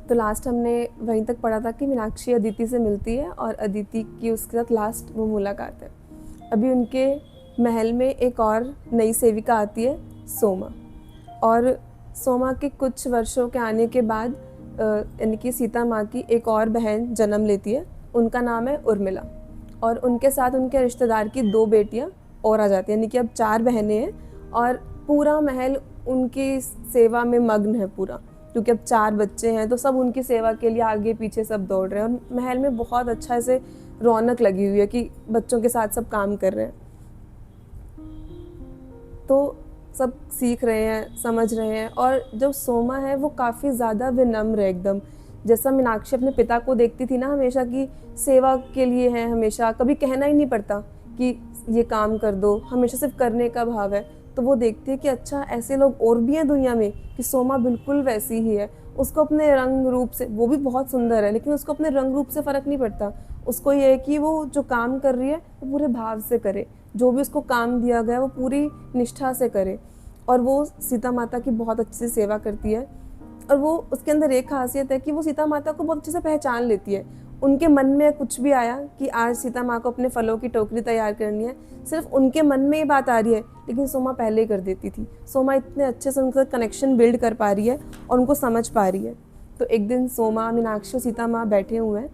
तो लास्ट हमने वहीं तक पढ़ा था कि मीनाक्षी अदिति से मिलती है और अदिति की उसके साथ लास्ट वो मुलाकात है। अभी उनके महल में एक और नई सेविका आती है, सोमा। और सोमा के कुछ वर्षों के आने के बाद यानी कि सीता माँ की एक और बहन जन्म लेती है, उनका नाम है उर्मिला। और उनके साथ उनके रिश्तेदार की 2 बेटियाँ और आ जाती हैं, यानी कि अब 4 बहनें हैं और पूरा महल उनकी सेवा में मग्न है पूरा, क्योंकि अब 4 बच्चे हैं तो सब उनकी सेवा के लिए आगे पीछे सब दौड़ रहे हैं। और महल में बहुत अच्छा ऐसे रौनक लगी हुई है कि बच्चों के साथ सब काम कर रहे हैं, तो सब सीख रहे हैं, समझ रहे हैं। और जो सोमा है वो काफ़ी ज़्यादा विनम्र है एकदम, जैसा मीनाक्षी अपने पिता को देखती थी ना हमेशा, कि सेवा के लिए है, हमेशा कभी कहना ही नहीं पड़ता कि ये काम कर दो, हमेशा सिर्फ करने का भाव है। तो वो देखती है कि अच्छा ऐसे लोग और भी हैं दुनिया में, कि सोमा बिल्कुल वैसी ही है। उसको अपने रंग रूप से, वो भी बहुत सुंदर है, लेकिन उसको अपने रंग रूप से फ़र्क नहीं पड़ता। उसको ये है कि वो जो काम कर रही है वो पूरे भाव से करे, जो भी उसको काम दिया गया वो पूरी निष्ठा से करे। और वो सीता माता की बहुत अच्छी से सेवा करती है। और वो उसके अंदर एक खासियत है कि वो सीता माता को बहुत अच्छे से पहचान लेती है। उनके मन में कुछ भी आया कि आज सीता माँ को अपने फलों की टोकरी तैयार करनी है, सिर्फ उनके मन में ये बात आ रही है, लेकिन सोमा पहले ही कर देती थी। सोमा इतने अच्छे से उनके साथ कनेक्शन बिल्ड कर पा रही है और उनको समझ पा रही है। तो एक दिन सोमा, मीनाक्षी और सीता माँ बैठे हुए हैं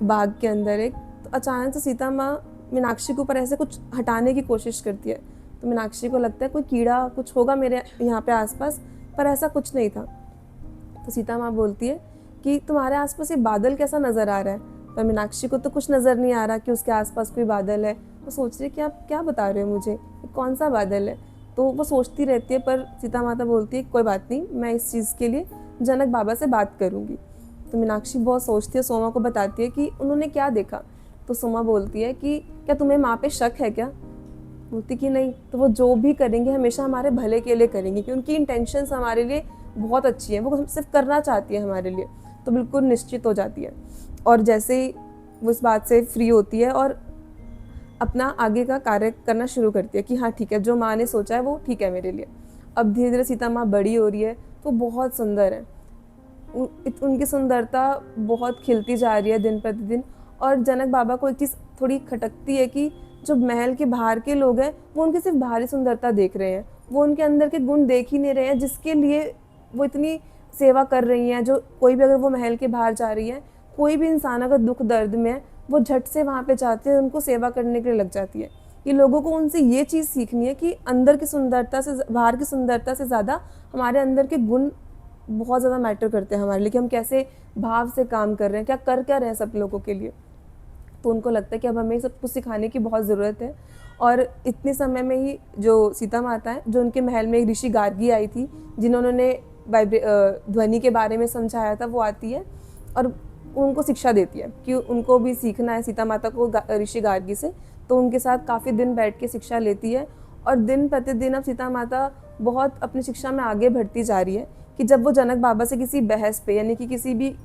बाग के अंदर एक, तो अचानक से सीता माँ मीनाक्षी के ऊपर ऐसे कुछ हटाने की कोशिश करती है। तो मीनाक्षी को लगता है कोई कीड़ा कुछ होगा मेरे यहाँ पे आसपास, पर ऐसा कुछ नहीं था। तो सीता माँ बोलती है कि तुम्हारे आसपास ये बादल कैसा नज़र आ रहा है। पर मीनाक्षी को तो कुछ नज़र नहीं आ रहा कि उसके आसपास कोई बादल है। वो सोच रही है कि आप क्या बता रहे हो मुझे, कौन सा बादल है। तो वो सोचती रहती है, पर सीता माता बोलती है कोई बात नहीं, मैं इस चीज़ के लिए जनक बाबा से बात करूँगी। तो मीनाक्षी बहुत सोचती है, सोमा को बताती है कि उन्होंने क्या देखा। तो सोमा बोलती है कि क्या तुम्हें माँ पे शक है क्या। बोलती कि नहीं। तो वो जो भी करेंगे हमेशा हमारे भले के लिए करेंगे, कि उनकी इंटेंशंस हमारे लिए बहुत अच्छी है, वो सिर्फ करना चाहती है हमारे लिए। तो बिल्कुल निश्चित हो जाती है। और जैसे ही वो इस बात से फ्री होती है और अपना आगे का कार्य करना शुरू करती है कि हाँ ठीक है, जो माँ ने सोचा है वो ठीक है मेरे लिए। अब धीरे धीरे सीता माँ बड़ी हो रही है, तो बहुत सुंदर है। उनकी सुंदरता बहुत खिलती जा रही है दिन प्रतिदिन। और जनक बाबा को एक चीज़ थोड़ी खटकती है कि जो महल के बाहर के लोग हैं वो उनकी सिर्फ बाहरी सुंदरता देख रहे हैं, वो उनके अंदर के गुण देख ही नहीं रहे हैं, जिसके लिए वो इतनी सेवा कर रही हैं। जो कोई भी अगर वो महल के बाहर जा रही है, कोई भी इंसान अगर दुख दर्द में है, वो झट से वहाँ पे जाती है, उनको सेवा करने के लिए लग जाती है। कि लोगों को उनसे ये चीज़ सीखनी है कि अंदर की सुंदरता से, बाहर की सुंदरता से ज़्यादा हमारे अंदर के गुण बहुत ज़्यादा मैटर करते हैं हमारे लिए, कि हम कैसे भाव से काम कर रहे हैं, क्या रहे हैं सब लोगों के लिए। तो उनको लगता है कि अब हमें सब कुछ सिखाने की बहुत ज़रूरत है। और इतने समय में ही जो सीता माता है, जो उनके महल में एक ऋषि गार्गी आई थी, जिन्होंने ध्वनि के बारे में समझाया था, वो आती है और उनको शिक्षा देती है कि उनको भी सीखना है सीता माता को ऋषि गार्गी से। तो उनके साथ काफ़ी दिन बैठ के शिक्षा लेती है। और दिन प्रतिदिन अब सीता माता बहुत अपनी शिक्षा में आगे बढ़ती जा रही है, कि जब वो जनक बाबा से किसी बहस पे, यानी कि किसी भी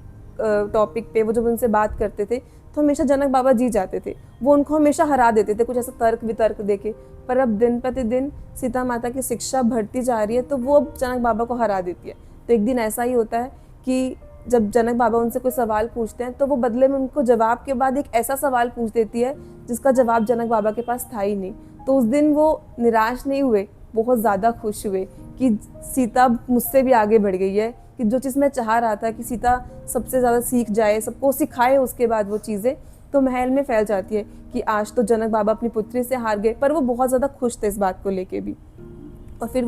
टॉपिक पे वो जब उनसे बात करते थे, तो हमेशा जनक बाबा जीत जाते थे, वो उनको हमेशा हरा देते थे कुछ ऐसा तर्क वितर्क देके। पर अब दिन प्रतिदिन सीता माता की शिक्षा बढ़ती जा रही है, तो वो अब जनक बाबा को हरा देती है। तो एक दिन ऐसा ही होता है कि जब जनक बाबा उनसे कोई सवाल पूछते हैं, तो वो बदले में उनको जवाब के बाद एक ऐसा सवाल पूछ देती है जिसका जवाब जनक बाबा के पास था ही नहीं। तो उस दिन वो निराश नहीं हुए, बहुत ज़्यादा खुश हुए कि सीता मुझसे भी आगे बढ़ गई है, कि जो चीज़ मैं चाह रहा था कि सीता सबसे ज़्यादा सीख जाए, सबको सिखाए, उसके बाद वो चीज़ें तो महल में फैल जाती है कि आज तो जनक बाबा अपनी पुत्री से हार गए। पर वो बहुत ज़्यादा खुश थे इस बात को लेके भी। और फिर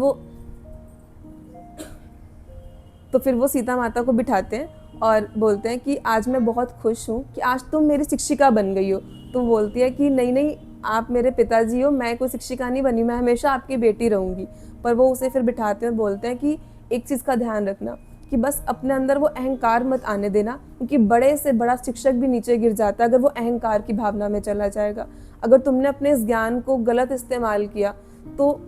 वो सीता माता को बिठाते हैं और बोलते हैं कि आज मैं बहुत खुश हूँ कि आज तुम मेरी शिक्षिका बन गई हो। तो बोलती है कि नहीं नहीं, आप मेरे पिताजी हो, मैं कोई शिक्षिका नहीं बनी, मैं हमेशा आपकी बेटी रहूँगी। पर वो उसे फिर बिठाते हैं, बोलते हैं कि एक चीज़ का ध्यान रखना, कि बस अपने अंदर वो अहंकार मत आने देना, क्योंकि बड़े से बड़ा शिक्षक भी नीचे गिर जाता है अगर वो अहंकार की भावना में चला जाएगा। अगर तुमने अपने इस ज्ञान को गलत इस्तेमाल किया तो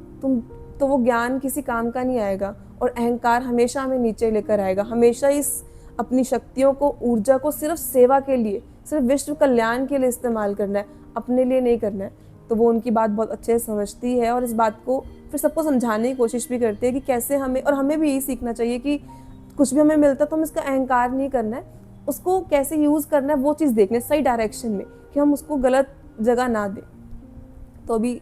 वो ज्ञान किसी काम का नहीं आएगा, और अहंकार हमेशा हमें नीचे लेकर आएगा। हमेशा इस अपनी शक्तियों को, ऊर्जा को सिर्फ सेवा के लिए, सिर्फ विश्व कल्याण के लिए इस्तेमाल करना है, अपने लिए नहीं करना है। तो वो उनकी बात बहुत अच्छे से समझती है और इस बात को फिर सबको समझाने की कोशिश भी करती है कि कैसे हमें, और हमें भी यही सीखना चाहिए कि कुछ भी हमें मिलता है तो हमें इसका अहंकार नहीं करना है, उसको कैसे यूज़ करना है वो चीज़ देखना है सही डायरेक्शन में, कि हम उसको गलत जगह ना दें। तो अभी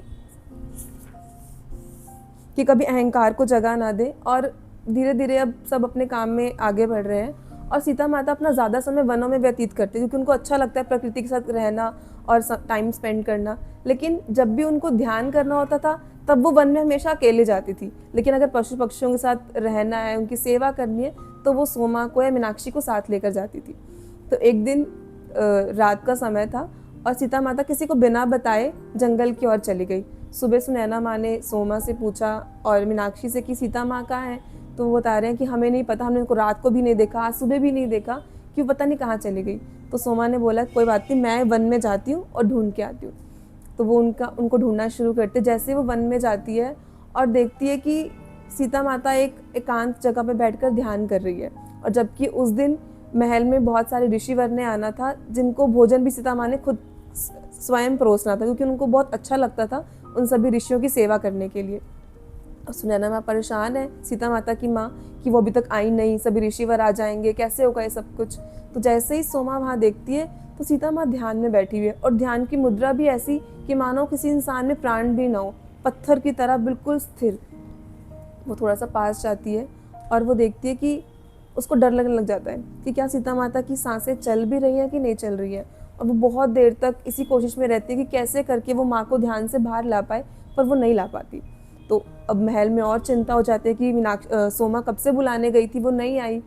कि कभी अहंकार को जगह ना दें, और धीरे धीरे अब सब अपने काम में आगे बढ़ रहे हैं। और सीता माता अपना ज़्यादा समय वनों में व्यतीत करते हैं, क्योंकि उनको अच्छा लगता है प्रकृति के साथ रहना और टाइम स्पेंड करना। लेकिन जब भी उनको ध्यान करना होता था तब वो वन में हमेशा अकेले जाती थी, लेकिन अगर पशु पक्षियों के साथ रहना है, उनकी सेवा करनी है, तो वो सोमा को या मीनाक्षी को साथ लेकर जाती थी। तो एक दिन रात का समय था और सीता माता किसी को बिना बताए जंगल की ओर चली गई। सुबह सुनैना माँ ने सोमा से पूछा और मीनाक्षी से कि सीता माँ कहाँ है, तो वो बता रहे हैं कि हमें नहीं पता, हमने उनको रात को भी नहीं देखा, आज सुबह भी नहीं देखा, कि पता नहीं कहाँ चली गई। तो सोमा ने बोला कोई बात नहीं, मैं वन में जाती हूँ और ढूंढ के आती हूँ। तो वो उनको ढूंढना शुरू करते। जैसे वो वन में जाती है और देखती है कि सीता माता एक एकांत जगह पर बैठकर ध्यान कर रही है, और जबकि उस दिन महल में बहुत सारे ऋषिवर ने आना था, जिनको भोजन भी सीता माँ ने खुद स्वयं परोसना था, क्योंकि उनको बहुत अच्छा लगता था उन सभी ऋषियों की सेवा करने के लिए। और सुनैना माँ परेशान है सीता माता की माँ कि वो अभी तक आई नहीं, सभी ऋषिवर आ जाएंगे, कैसे होगा ये सब कुछ। तो जैसे ही सोमा वहाँ देखती है तो सीता माँ ध्यान में बैठी हुई है, और ध्यान की मुद्रा भी ऐसी कि मानो किसी इंसान में प्राण भी ना हो, पत्थर की तरह बिल्कुल स्थिर। वो थोड़ा सा पास जाती है और वो देखती है कि उसको डर लगने लग जाता है कि क्या सीता माता की सांसें चल भी रही हैं कि नहीं चल रही है। और वो बहुत देर तक इसी कोशिश में रहती है कि कैसे करके वो माँ को ध्यान से बाहर ला पाए, पर वो नहीं ला पाती। तो अब महल में और चिंता हो जाती है कि सोमा कब से बुलाने गई थी, वो नहीं आई।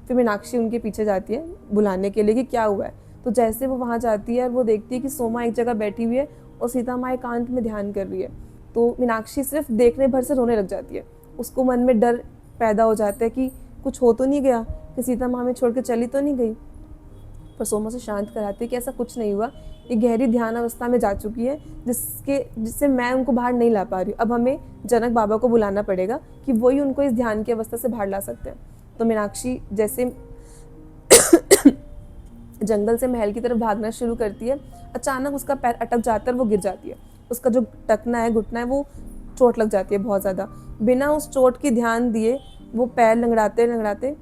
फिर मीनाक्षी उनके पीछे जाती है बुलाने के लिए कि क्या हुआ है। तो जैसे वो वहाँ जाती है और वो देखती है कि सोमा एक जगह बैठी हुई है और सीता माँ एकांत में ध्यान कर रही है, तो मीनाक्षी सिर्फ देखने भर से रोने लग जाती है। उसको मन में डर पैदा हो जाता है कि कुछ हो तो नहीं गया, कि सीता माँ हमें छोड़ के चली तो नहीं गई। पर सोमा से शांत कराती है कि ऐसा कुछ नहीं हुआ, ये गहरी ध्यान अवस्था में जा चुकी है, जिससे मैं उनको बाहर नहीं ला पा रही हूँ। अब हमें जनक बाबा को बुलाना पड़ेगा कि वही उनको इस ध्यान की अवस्था से बाहर ला सकते हैं। तो मीनाक्षी जैसे जंगल से महल की तरफ भागना शुरू करती है, अचानक उसका पैर अटक जाता है और वो गिर जाती है। उसका जो टखना है, घुटना है, वो चोट लग जाती है बहुत ज़्यादा। बिना उस चोट की ध्यान दिए वो पैर लंगड़ाते लंगड़ाते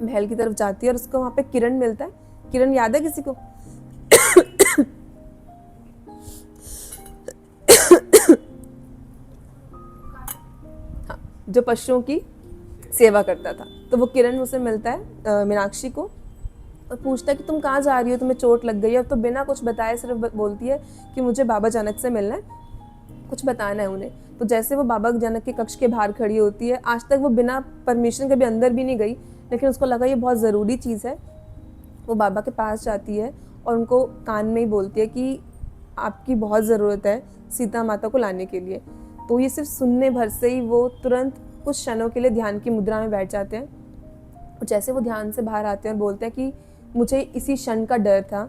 महल की तरफ जाती है, और उसको वहाँ पे किरण मिलता है। किरण याद है किसी को? हाँ, जो पशुओं की सेवा करता था। तो वो किरण उसे मिलता है मीनाक्षी को, और पूछता है कि तुम कहाँ जा रही हो, तुम्हें चोट लग गई है। तो बिना कुछ बताए सिर्फ बोलती है कि मुझे बाबा जनक से मिलना है, कुछ बताना है उन्हें। तो जैसे वो बाबा जनक के कक्ष के बाहर खड़ी होती है, आज तक वो बिना परमिशन के भी अंदर भी नहीं गई, लेकिन उसको लगा ये बहुत ज़रूरी चीज़ है। वो बाबा के पास जाती है और उनको कान में ही बोलती है कि आपकी बहुत ज़रूरत है सीता माता को लाने के लिए। तो ये सिर्फ सुनने भर से ही वो तुरंत कुछ क्षणों के लिए ध्यान की मुद्रा में बैठ जाते हैं। और जैसे वो ध्यान से बाहर आते हैं और बोलते हैं कि मुझे इसी क्षण का डर था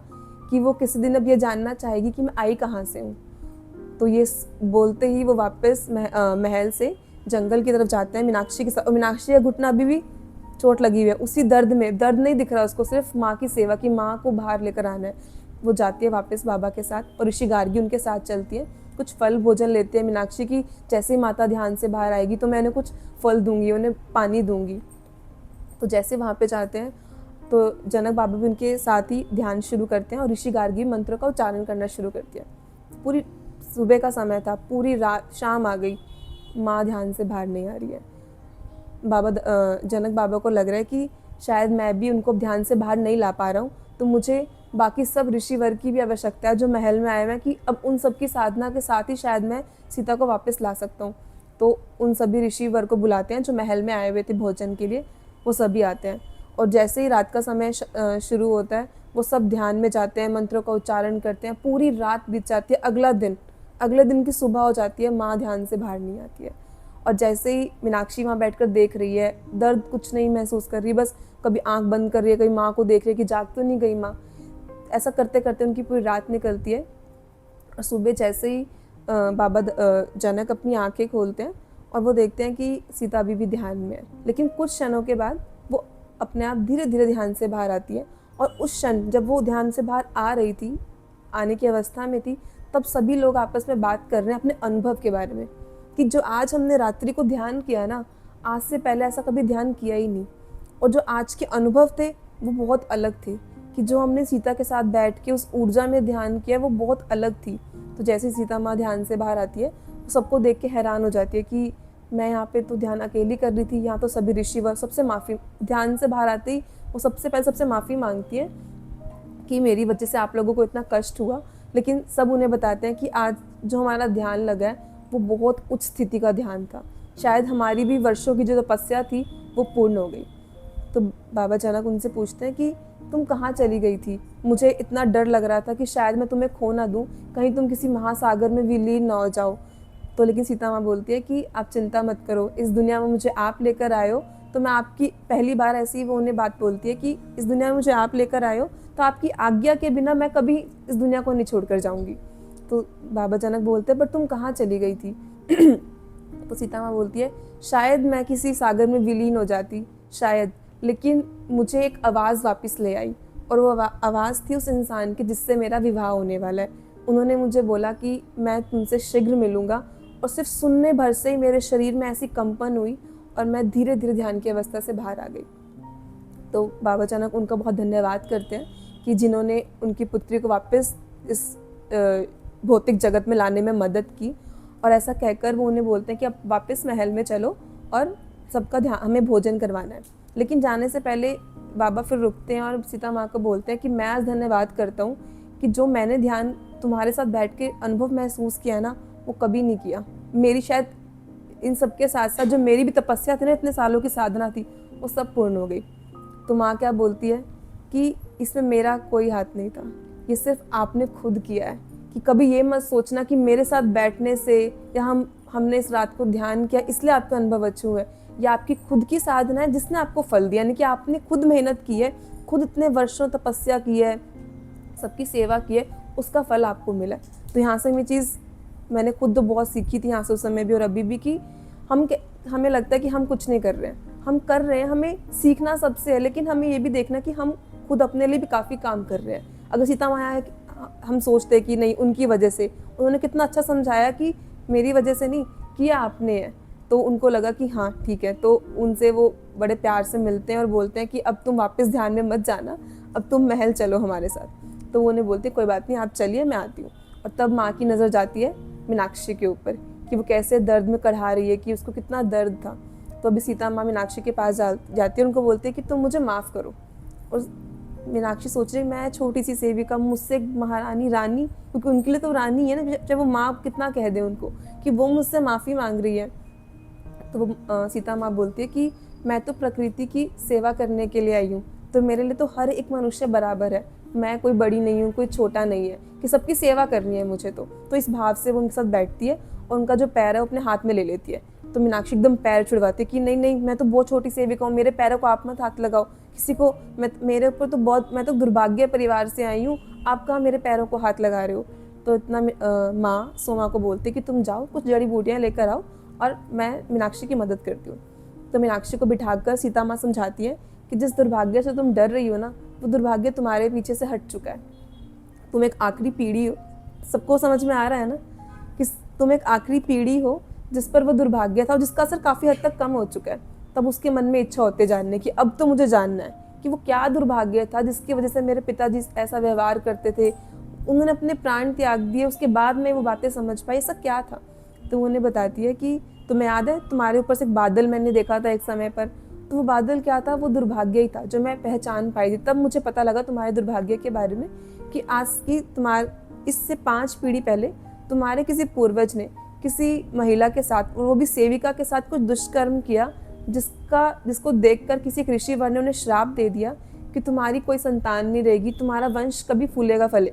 कि वो किसी दिन अब ये जानना चाहेगी कि मैं आई कहाँ से हूँ। तो ये बोलते ही वो वापस महल से जंगल की तरफ जाते हैं मीनाक्षी के साथ। और मीनाक्षी का घुटना अभी भी चोट लगी हुई है, उसी दर्द में, दर्द नहीं दिख रहा उसको, सिर्फ माँ की सेवा की, माँ को बाहर लेकर आना है। वो जाती है वापस बाबा के साथ और ऋषि गार्गी उनके साथ चलती है। कुछ फल भोजन लेते हैं मीनाक्षी की, जैसे ही माता ध्यान से बाहर आएगी तो मैं उन्हें कुछ फल दूंगी, उन्हें पानी दूंगी। तो जैसे वहाँ पे जाते हैं तो जनक बाबा भी उनके साथ ही ध्यान शुरू करते हैं और ऋषि गार्गी मंत्र का उच्चारण करना शुरू करती है। पूरी सुबह का समय था, पूरी रात, शाम आ गई, माँ ध्यान से बाहर नहीं आ रही है। जनक बाबा को लग रहा है कि शायद मैं भी उनको ध्यान से बाहर नहीं ला पा रहा हूँ, तो मुझे बाकी सब ऋषिवर की भी आवश्यकता है जो महल में आए हुए हैं, कि अब उन सब की साधना के साथ ही शायद मैं सीता को वापस ला सकता हूँ। तो उन सभी ऋषिवर को बुलाते हैं जो महल में आए हुए थे भोजन के लिए, वो सभी आते हैं। और जैसे ही रात का समय शुरू होता है, वो सब ध्यान में जाते हैं, मंत्रों का उच्चारण करते हैं। पूरी रात बीत जाती है, अगले दिन की सुबह हो जाती है, माँ ध्यान से बाहर नहीं आती है। और जैसे ही मीनाक्षी वहाँ बैठकर देख रही है, दर्द कुछ नहीं महसूस कर रही, बस कभी आंख बंद कर रही है, कभी माँ को देख रही है कि जाग तो नहीं गई माँ। ऐसा करते करते उनकी पूरी रात निकलती है। और सुबह जैसे ही बाबा जनक अपनी आंखें खोलते हैं और वो देखते हैं कि सीता अभी भी ध्यान में है, लेकिन कुछ क्षणों के बाद वो अपने आप धीरे धीरे ध्यान से बाहर आती है। और उस क्षण जब वो ध्यान से बाहर आ रही थी, आने की अवस्था में थी, तब सभी लोग आपस में बात कर रहे हैं अपने अनुभव के बारे में, कि जो आज हमने रात्रि को ध्यान किया ना, आज से पहले ऐसा कभी ध्यान किया ही नहीं। और जो आज के अनुभव थे वो बहुत अलग थे, कि जो हमने सीता के साथ बैठ के उस ऊर्जा में ध्यान किया वो बहुत अलग थी। तो जैसे सीता माँ ध्यान से बाहर आती है तो सबको देख के हैरान हो जाती है कि मैं यहाँ पे तो ध्यान अकेली कर रही थी, यहाँ तो सभी ऋषिवर सबसे माफ़ी, ध्यान से बाहर आते ही वो सबसे पहले सबसे माफ़ी मांगती है कि मेरी वजह से आप लोगों को इतना कष्ट हुआ। लेकिन सब उन्हें बताते हैं कि आज जो हमारा ध्यान लगा है वो बहुत उच्च स्थिति का ध्यान था, शायद हमारी भी वर्षों की जो तपस्या थी वो पूर्ण हो गई। तो बाबा अचानक उनसे पूछते हैं कि तुम कहाँ चली गई थी, मुझे इतना डर लग रहा था कि शायद मैं तुम्हें खो ना दूँ, कहीं तुम किसी महासागर में विलीन ना हो जाओ। तो लेकिन सीता माँ बोलती है कि आप चिंता मत करो, इस दुनिया में मुझे आप लेकर आए हो तो मैं आपकी, पहली बार ऐसी वो उन्हें बात बोलती है कि इस दुनिया में मुझे आप लेकर आए हो तो आपकी आज्ञा के बिना मैं कभी इस दुनिया को नहीं छोड़ कर जाऊँगी। तो बाबा अचानक बोलते हैं पर तुम कहाँ चली गई थी? तो सीता माँ बोलती है शायद मैं किसी सागर में विलीन हो जाती, शायद, लेकिन मुझे एक आवाज़ वापस ले आई, और वो आवाज़ थी उस इंसान की जिससे मेरा विवाह होने वाला है। उन्होंने मुझे बोला कि मैं तुमसे शीघ्र मिलूँगा, और सिर्फ सुनने भर से ही मेरे शरीर में ऐसी कंपन हुई और मैं धीरे धीरे ध्यान की अवस्था से बाहर आ गई। तो बाबा अचानक उनका बहुत धन्यवाद करते हैं कि जिन्होंने उनकी पुत्री को वापस इस भौतिक जगत में लाने में मदद की। और ऐसा कहकर वो उन्हें बोलते हैं कि अब वापस महल में चलो और सबका ध्यान, हमें भोजन करवाना है। लेकिन जाने से पहले बाबा फिर रुकते हैं और सीता माँ को बोलते हैं कि मैं आज धन्यवाद करता हूँ कि जो मैंने ध्यान तुम्हारे साथ बैठ के अनुभव महसूस किया ना, वो कभी नहीं किया। मेरी शायद इन सब के साथ साथ जो मेरी भी तपस्या थी ना, इतने सालों की साधना थी, वो सब पूर्ण हो गई। तो माँ क्या बोलती है कि इसमें मेरा कोई हाथ नहीं था, ये सिर्फ आपने खुद किया है। कि कभी ये मत सोचना कि मेरे साथ बैठने से या हमने इस रात को ध्यान किया इसलिए आपके अनुभव अच्छे हुए। ये आपकी खुद की साधना है जिसने आपको फल दिया, यानी कि आपने खुद मेहनत की है, खुद इतने वर्षों तपस्या की है, सबकी सेवा की है, उसका फल आपको मिला। तो यहाँ से ये चीज़ मैंने खुद तो बहुत सीखी थी यहाँ से उस समय भी और अभी भी, कि हमें लगता है कि हम कुछ नहीं कर रहे हैं, हम कर रहे हैं, हमें सीखना सबसे है, लेकिन हमें ये भी देखना कि हम खुद अपने लिए भी काफ़ी काम कर रहे हैं। अगर सीता माँ हम सोचते कि नहीं उनकी वजह से, उन्होंने कितना अच्छा समझाया कि मेरी वजह से नहीं किया आपने है, तो उनको लगा कि हाँ ठीक है। तो उनसे वो बड़े प्यार से मिलते हैं और बोलते हैं कि अब तुम वापस ध्यान में मत जाना, अब तुम महल चलो हमारे साथ। तो वो उन्हें बोलते कोई बात नहीं, आप चलिए, मैं आती हूँ। और तब माँ की नज़र जाती है मीनाक्षी के ऊपर कि वो कैसे दर्द में कढ़ा रही है, कि उसको कितना दर्द था। तो अभी सीता माँ मीनाक्षी के पास जाती है, उनको बोलती है कि तुम मुझे माफ़ करो। और मीनाक्षी सोच रही मैं छोटी सी सेविका, मुझसे महारानी, रानी, क्योंकि उनके लिए तो रानी है ना, चाहे वो माँ कितना कह दे उनको, कि वो मुझसे माफ़ी मांग रही है। तो वो सीता माँ बोलती है कि मैं तो प्रकृति की सेवा करने के लिए आई हूँ, तो मेरे लिए तो हर एक मनुष्य बराबर है, मैं कोई बड़ी नहीं हूँ, कोई छोटा नहीं है, कि सबकी सेवा करनी है मुझे। तो इस भाव से वो उनके साथ बैठती है और उनका जो पैर है वो अपने हाथ में ले लेती है। तो मीनाक्षी एकदम पैर छुड़वाती है कि नहीं नहीं, मैं तो बहुत छोटी सेविका हूँ, मेरे पैरों को आप मत हाथ लगाओ, किसी को, मेरे ऊपर तो बहुत, मैं तो दुर्भाग्य परिवार से आई हूँ, आप कहाँ मेरे पैरों को हाथ लगा रहे हो। तो इतना माँ सोमा को बोलती है कि तुम जाओ, कुछ जड़ी बूटियाँ लेकर आओ और मैं मीनाक्षी की मदद करती हूँ। तो मीनाक्षी को बिठाकर सीता माँ समझाती है कि जिस दुर्भाग्य से तुम डर रही हो ना, वो दुर्भाग्य तुम्हारे पीछे से हट चुका है। तुम एक आखिरी पीढ़ी हो, सबको समझ में आ रहा है ना, कि तुम एक आखिरी पीढ़ी हो जिस पर वो दुर्भाग्य था और जिसका असर काफ़ी हद तक कम हो चुका है। तब उसके मन में इच्छा होती है जानने की, अब तो मुझे जानना है कि वो क्या दुर्भाग्य था जिसकी वजह से मेरे पिताजी ऐसा व्यवहार करते थे, उन्होंने अपने प्राण त्याग दिए, उसके बाद में वो बातें समझ पाई, ऐसा क्या था। तो उन्हें बताती है कि तुम्हें याद है तुम्हारे ऊपर से एक बादल मैंने देखा था एक समय पर, तो वो बादल क्या था, वो दुर्भाग्य ही था जो मैं पहचान पाई थी। तब मुझे पता लगा तुम्हारे दुर्भाग्य के बारे में, कि आज की इससे 5 पीढ़ी पहले तुम्हारे किसी पूर्वज ने किसी महिला के साथ, और वो भी सेविका के साथ, कुछ दुष्कर्म किया, जिसको देखकर किसी ऋषि वर ने उन्हें श्राप दे दिया कि तुम्हारी कोई संतान नहीं रहेगी, तुम्हारा वंश कभी फूलेगा फले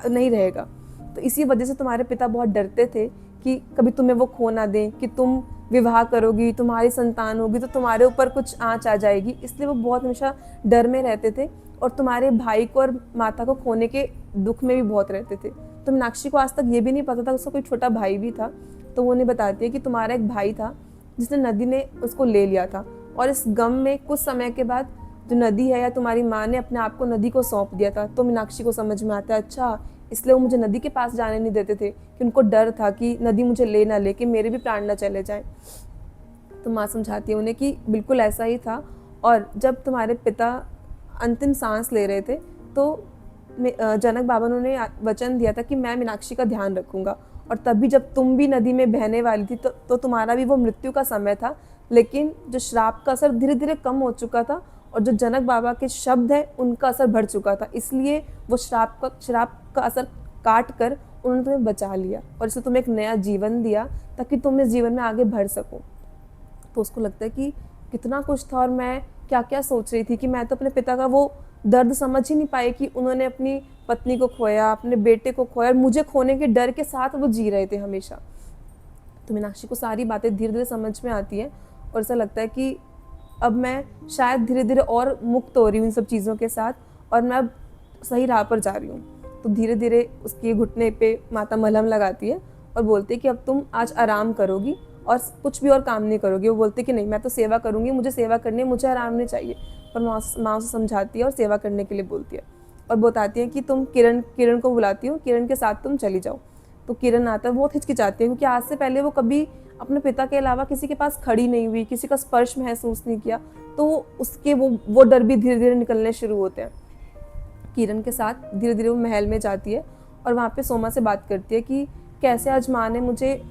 नहीं रहेगा। तो इसी वजह से तुम्हारे पिता बहुत डरते थे कि कभी तुम्हें वो खो ना दें, कि तुम विवाह करोगी, तुम्हारी संतान होगी तो तुम्हारे ऊपर कुछ आँच आ जाएगी, इसलिए वो बहुत हमेशा डर में रहते थे और तुम्हारे भाई को और माता को खोने के दुख में भी बहुत रहते थे। तो मीनाक्षी को आज तक ये भी नहीं पता था उसका कोई छोटा भाई भी था। तो वो उन्हें बताती है कि तुम्हारा एक भाई था जिसने नदी ने उसको ले लिया था, और इस गम में कुछ समय के बाद जो नदी है या तुम्हारी माँ ने अपने आप को नदी को सौंप दिया था। तो मीनाक्षी को समझ में आता है, अच्छा इसलिए वो मुझे नदी के पास जाने नहीं देते थे, कि उनको डर था कि नदी मुझे ले ना ले, कि मेरे भी प्राण ना चले जाएं। तो माँ समझाती है उन्हें कि बिल्कुल ऐसा ही था, और जब तुम्हारे पिता अंतिम सांस ले रहे थे तो जनक बाबा ने वचन दिया था कि मैं मीनाक्षी का ध्यान रखूंगा। और तभी जब तुम भी नदी में बहने वाली थी तो तुम्हारा भी वो मृत्यु का समय था, लेकिन जो श्राप का असर धीरे धीरे कम हो चुका था और जो जनक बाबा के शब्द है उनका असर बढ़ चुका था, इसलिए वो श्राप का असर काट कर उन्होंने तुम्हें बचा लिया और इससे तुम्हें एक नया जीवन दिया ताकि तुम इस जीवन में आगे बढ़ सको। तो उसको लगता है कि कितना कुछ था और मैं क्या क्या सोच रही थी कि मैं तो अपने पिता का वो दर्द समझ ही नहीं पाई कि उन्होंने अपनी पत्नी को खोया, अपने बेटे को खोया और मुझे खोने के डर के साथ वो जी रहे थे हमेशा। तो मीनाक्षी को सारी बातें धीरे धीरे समझ में आती हैं और ऐसा लगता है कि अब मैं शायद धीरे धीरे और मुक्त हो रही हूँ इन सब चीज़ों के साथ और मैं अब सही राह पर जा रही हूँ। तो धीरे धीरे उसके घुटने पे माता मलहम लगाती है और बोलती है कि अब तुम आज आराम करोगी और कुछ भी और काम नहीं करोगी। वो बोलती है कि नहीं, मैं तो सेवा करूँगी, मुझे सेवा करनी है, मुझे आराम नहीं चाहिए। पर माँ उसे समझाती है और सेवा करने के लिए बोलती है और बताती है कि तुम किरण को बुलाती हो, किरण के साथ तुम चली जाओ। तो किरण आता है, बहुत हिचकिचाती है क्योंकि आज से पहले वो कभी अपने पिता के अलावा किसी के पास खड़ी नहीं हुई, किसी का स्पर्श महसूस नहीं किया, तो उसके वो डर भी धीरे धीरे निकलने शुरू होते हैं। किरण के साथ धीरे धीरे वो महल में जाती है और वहाँ पे सोमा से बात करती है कि कैसे आज माँ ने मुझे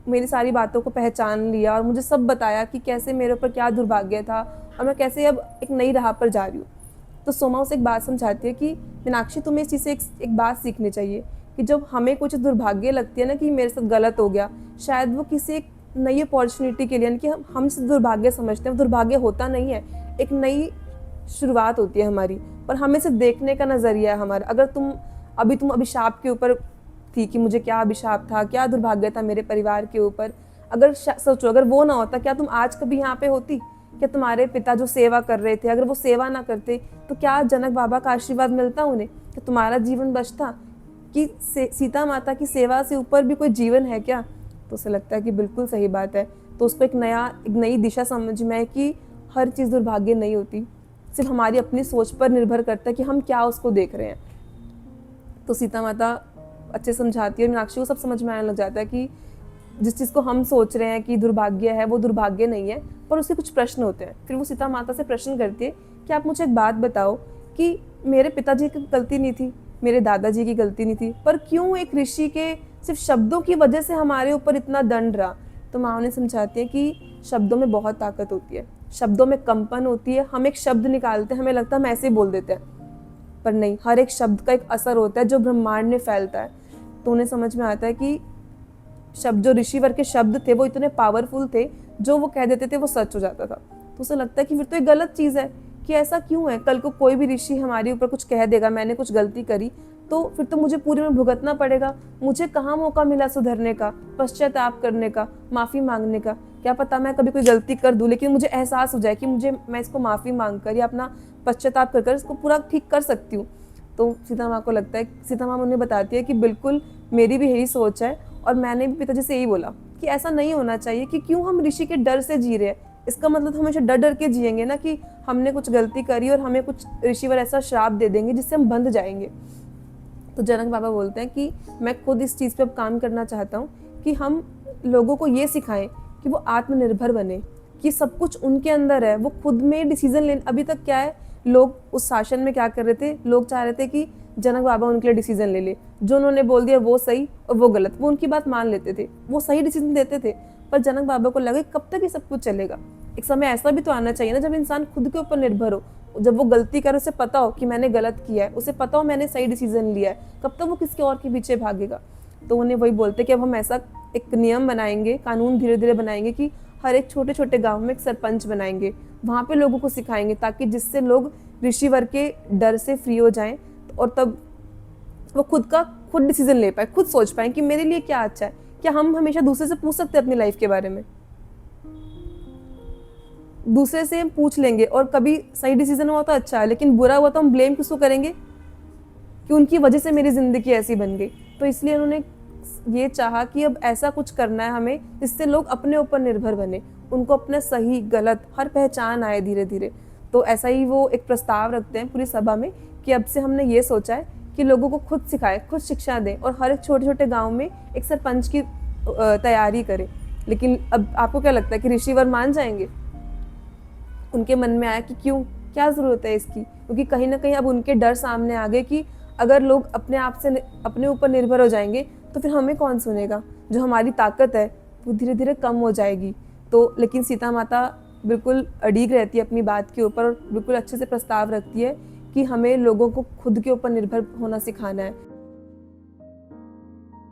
मेरी सारी बातों को पहचान लिया और मुझे सब बताया कि कैसे मेरे ऊपर क्या दुर्भाग्य था और मैं कैसे अब एक नई राह पर जा रही हूँ। तो सोमा उसे एक बात समझाती है कि मीनाक्षी, तुम्हें इस चीज़ से एक बात सीखनी चाहिए कि जब हमें कुछ दुर्भाग्य लगती है ना कि मेरे साथ गलत हो गया, शायद वो किसी एक नई अपॉर्चुनिटी के लिए, यानी कि हम इसे दुर्भाग्य समझते हैं, दुर्भाग्य होता नहीं है, एक नई शुरुआत होती है हमारी, पर हमें इसे देखने का नज़रिया है हमारा। अगर तुम अभिशाप के ऊपर थी कि मुझे क्या अभिशाप था, क्या दुर्भाग्य था मेरे परिवार के ऊपर, अगर सोचो अगर वो ना होता क्या तुम आज कभी यहाँ पे होती? क्या तुम्हारे पिता जो सेवा कर रहे थे अगर वो सेवा ना करते तो क्या जनक बाबा का आशीर्वाद मिलता उन्हें? क्या तुम्हारा जीवन बचता? कि सीता माता की सेवा से ऊपर भी कोई जीवन है क्या? तो उसे लगता है कि बिल्कुल सही बात है। तो उसको एक नई दिशा समझ में है कि हर चीज़ दुर्भाग्य नहीं होती, सिर्फ हमारी अपनी सोच पर निर्भर करता है कि हम क्या उसको देख रहे हैं। तो सीता माता अच्छे समझाती है और मीनाक्षी को सब समझ में आने लग जाता है कि जिस चीज़ को हम सोच रहे हैं कि दुर्भाग्य है वो दुर्भाग्य नहीं है, पर उसके कुछ प्रश्न होते हैं। फिर वो सीता माता से प्रश्न करती है कि आप मुझे एक बात बताओ कि मेरे पिताजी की गलती नहीं थी, मेरे दादाजी की गलती नहीं थी, पर क्यों एक ऋषि के सिर्फ शब्दों की वजह से हमारे ऊपर इतना दंड रहा? तो माँ उन्हें समझाती है कि शब्दों में बहुत ताकत होती है, शब्दों में कंपन होती है। हम एक शब्द निकालते हैं, हमें लगता है हम ऐसे ही बोल देते हैं, पर नहीं, हर एक शब्द का एक असर होता है जो ब्रह्मांड में फैलता है। तो उन्हें समझ में आता है कि शब्द, जो ऋषिवर के शब्द थे वो इतने पावरफुल थे, जो वो कह देते थे वो सच हो जाता था। तो उसे लगता है कि फिर तो एक गलत चीज़ है कि ऐसा क्यों है, कल को कोई भी ऋषि हमारे ऊपर कुछ कह देगा, मैंने कुछ गलती करी तो फिर तो मुझे पूरे में भुगतना पड़ेगा। मुझे कहाँ मौका मिला सुधरने का, पश्चाताप करने का, माफ़ी मांगने का? क्या पता मैं कभी कोई गलती कर दूँ लेकिन मुझे एहसास हो जाए कि मैं इसको माफ़ी मांग कर या अपना पश्चाताप कर इसको पूरा ठीक कर सकती हूँ। तो सीता माँ को लगता है, सीता माँ उन्हें बताती है कि बिल्कुल मेरी भी यही सोच है और मैंने भी पिताजी से यही बोला कि ऐसा नहीं होना चाहिए कि क्यों हम ऋषि के डर से जी रहे हैं। इसका मतलब हमेशा डर डर के जिएंगे ना कि हमने कुछ गलती करी और हमें कुछ ऋषिवर ऐसा श्राप दे देंगे जिससे हम बंध जाएंगे। तो जनक बाबा बोलते हैं कि मैं खुद इस चीज़ पे अब काम करना चाहता हूँ कि हम लोगों को ये सिखाएं कि वो आत्मनिर्भर बने, कि सब कुछ उनके अंदर है, वो खुद में डिसीजन लें। अभी तक क्या है, लोग उस शासन में क्या कर रहे थे, लोग चाह रहे थे कि जनक बाबा उनके लिए डिसीजन ले ले, जो उन्होंने बोल दिया वो सही और वो गलत, वो उनकी बात मान लेते थे, वो सही डिसीजन देते थे। पर जनक बाबा को लगा कब तक ये सब कुछ चलेगा, एक समय ऐसा भी तो आना चाहिए ना जब इंसान खुद के ऊपर निर्भर हो, जब वो गलती करे उसे पता हो कि मैंने गलत किया है, उसे पता हो मैंने सही डिसीजन लिया है, कब तक वो किसी और के पीछे भागेगा। तो उन्हें वही बोलते कि अब हम ऐसा एक नियम बनाएंगे, कानून धीरे धीरे बनाएंगे कि हर एक छोटे छोटे गाँव में एक सरपंच बनाएंगे, वहाँ पे लोगों को सिखाएंगे ताकि जिससे लोग ऋषिवर के डर से फ्री हो जाएं और तब वो खुद डिसीजन ले पाए, खुद सोच पाए कि मेरे लिए क्या अच्छा है। क्या हम हमेशा दूसरे से पूछ सकते हैं अपनी लाइफ के बारे में? दूसरे से हम पूछ लेंगे और कभी सही डिसीजन हुआ तो अच्छा है, लेकिन बुरा हुआ तो हम ब्लेम किसको करेंगे कि उनकी वजह से मेरी ज़िंदगी ऐसी बन गई। तो इसलिए उन्होंने ये चाहा कि अब ऐसा कुछ करना है हमें जिससे लोग अपने ऊपर निर्भर बने, उनको अपना सही गलत हर पहचान आए धीरे धीरे। तो ऐसा ही वो एक प्रस्ताव रखते हैं पूरी सभा में कि अब से हमने ये सोचा है कि लोगों को खुद सिखाए, खुद शिक्षा दें और हर एक छोटे छोटे गाँव में एक सरपंच की तैयारी करें। लेकिन अब आपको क्या लगता है कि ऋषिवर मान जाएंगे? उनके मन में आया कि क्यों, क्या ज़रूरत है इसकी, क्योंकि कहीं ना कहीं अब उनके डर सामने आ गए कि अगर लोग अपने आप से अपने ऊपर निर्भर हो जाएंगे तो फिर हमें कौन सुनेगा, जो हमारी ताकत है वो धीरे धीरे कम हो जाएगी। तो लेकिन सीता माता बिल्कुल अड़िग रहती है अपनी बात के ऊपर और बिल्कुल अच्छे से प्रस्ताव रखती है कि हमें लोगों को खुद के ऊपर निर्भर होना सिखाना है।